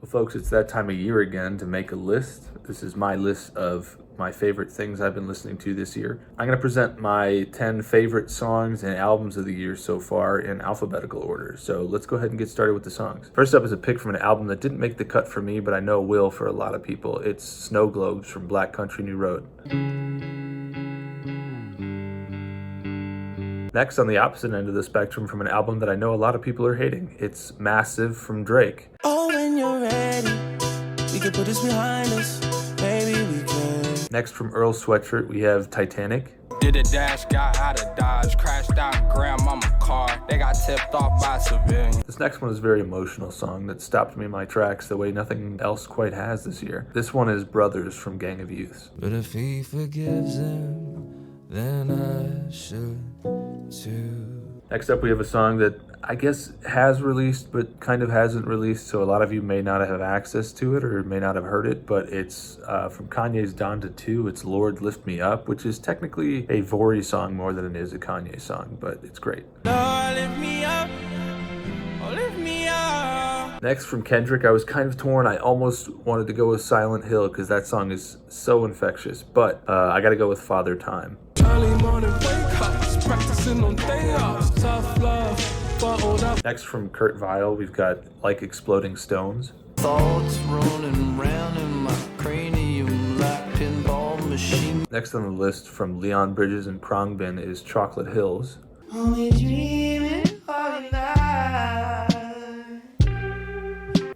Well, folks, it's that time of year again to make a list. This is my list of my favorite things I've been listening to this year. I'm going to present my 10 favorite songs and albums of the year so far in alphabetical order. So let's go ahead and get started with the songs. First up is a pick from an album that didn't make the cut for me, but I know will for a lot of people. It's Snow Globes from Black Country New Road. Next, on the opposite end of the spectrum, from an album that I know a lot of people are hating, it's Massive from Drake. Oh, when you're ready, we can put this behind us. Maybe we can. Next, from Earl Sweatshirt, we have Titanic. Did a dash, got out of Dodge, crashed out grandmama car. They got tipped off by civilians. This next one is a very emotional song that stopped me in my tracks the way nothing else quite has this year. This one is Brothers from Gang of Youth. But if he forgives him, then I should too. Next up, we have a song that I guess has released, but kind of hasn't released, so a lot of you may not have access to it or may not have heard it, but it's from Kanye's Donda 2. It's Lord Lift Me Up, which is technically a Vori song more than it is a Kanye song, but it's great. Lord, lift me up. Oh, lift me up. Next, from Kendrick, I was kind of torn. I almost wanted to go with Silent Hill because that song is so infectious, but I gotta go with Father Time. Early morning wake ups, practicing on day offs, tough love, bottled up. Next, from Kurt Vile, we've got Like Exploding Stones. Thoughts running round in my cranium like pinball machine. Next on the list, from Leon Bridges and Khruangbin, is Chocolate Hills. Only dreaming all night.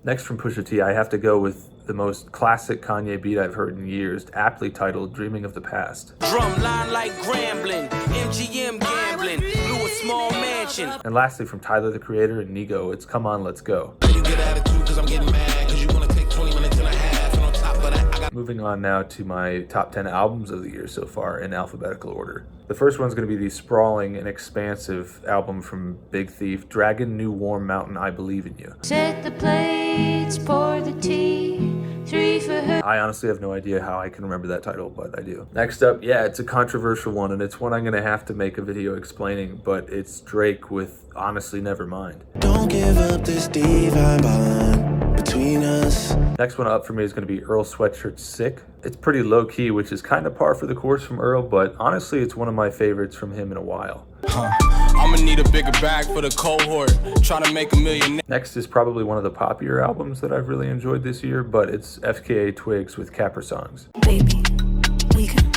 Next, from Pusha T, I have to go with the most classic Kanye beat I've heard in years, aptly titled Dreaming of the Past. Drum line like Grambling, MGM gambling, blew a small mansion. And lastly, from Tyler the Creator and Nigo, it's Come On, Let's Go. You get attitude cause I'm getting mad cause you wanna take 20 minutes and a half and on top of that I got Moving on now to my top 10 albums of the year so far in alphabetical order. The first one's going to be the sprawling and expansive album from Big Thief, Dragon New Warm Mountain, I Believe in You. Set the plates, pour the tea, 3 for her. I honestly have no idea how I can remember that title, but I do. Next up, yeah, it's a controversial one, and it's one I'm going to have to make a video explaining, but it's Drake with Honestly Nevermind. Don't give up this divine bond between us. Next one up for me is going to be Earl Sweatshirt's Sick. It's pretty low-key, which is kind of par for the course from Earl, but honestly, it's one of my favorites from him in a while. I'ma need a bigger bag for the cohort, trying to make $1 million. Next is probably one of the poppier albums that I've really enjoyed this year, but it's FKA Twigs with Capper Songs. Baby, we can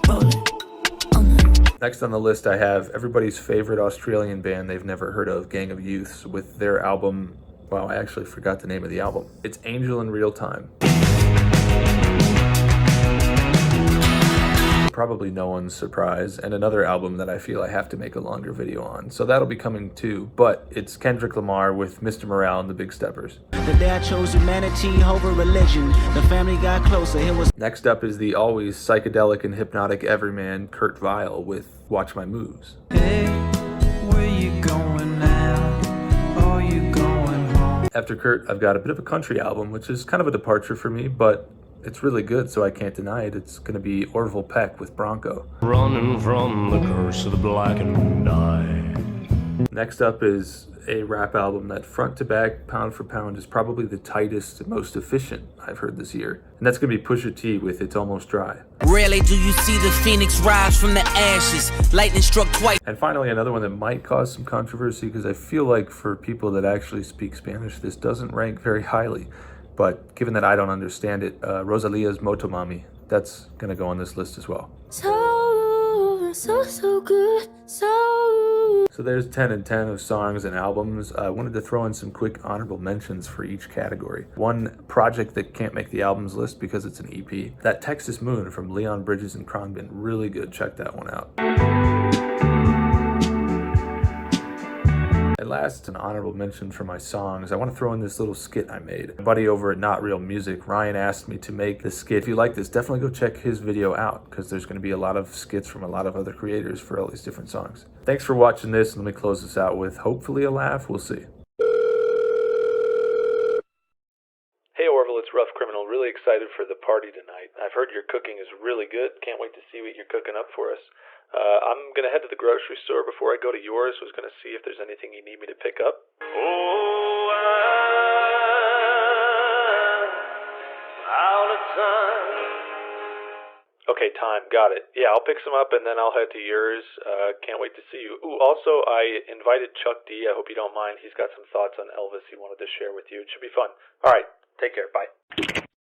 roll it. Next on the list, I have everybody's favorite Australian band they've never heard of, Gang of Youths, with their album, wow, I actually forgot the name of the album. It's Angel in Real Time. Probably no one's surprise, and another album that I feel I have to make a longer video on. So that'll be coming too, but it's Kendrick Lamar with Mr. Morale and the Big Steppers. The day I chose humanity over religion, the family got closer. It was Next up is the always psychedelic and hypnotic everyman Kurt Vile with Watch My Moves. hey, where you going now? Are you going home? After Kurt, I've got a bit of a country album, which is kind of a departure for me, but it's really good, so I can't deny it. It's going to be Orville Peck with Bronco. Running from the curse of the blackened eye. Next up is a rap album that front to back, pound for pound, is probably the tightest and most efficient I've heard this year. And that's going to be Pusha T with It's Almost Dry. Rarely do you see the phoenix rise from the ashes. Lightning struck twice. And finally, another one that might cause some controversy, because I feel like for people that actually speak Spanish, this doesn't rank very highly. But given that I don't understand it, Rosalia's Motomami, that's going to go on this list as well. So good, so. So there's 10 and 10 of songs and albums. I wanted to throw in some quick honorable mentions for each category. One project that can't make the albums list because it's an EP. That Texas Moon from Leon Bridges and Khruangbin, really good. Check that one out. And last, an honorable mention for my songs. I want to throw in this little skit I made. My buddy over at Not Real Music, Ryan, asked me to make this skit. If you like this, definitely go check his video out, because there's going to be a lot of skits from a lot of other creators for all these different songs. Thanks for watching this, and let me close this out with hopefully a laugh. We'll see. Hey Orville, it's Rough Criminal. Really excited for the party tonight. I've heard your cooking is really good. Can't wait to see what you're cooking up for us. I'm going to head to the grocery store before I go to yours. Was going to see if there's anything you need me to pick up. Oh, Okay, time. Got it. Yeah, I'll pick some up and then I'll head to yours. Can't wait to see you. Ooh, also, I invited Chuck D. I hope you don't mind. He's got some thoughts on Elvis he wanted to share with you. It should be fun. All right, take care. Bye.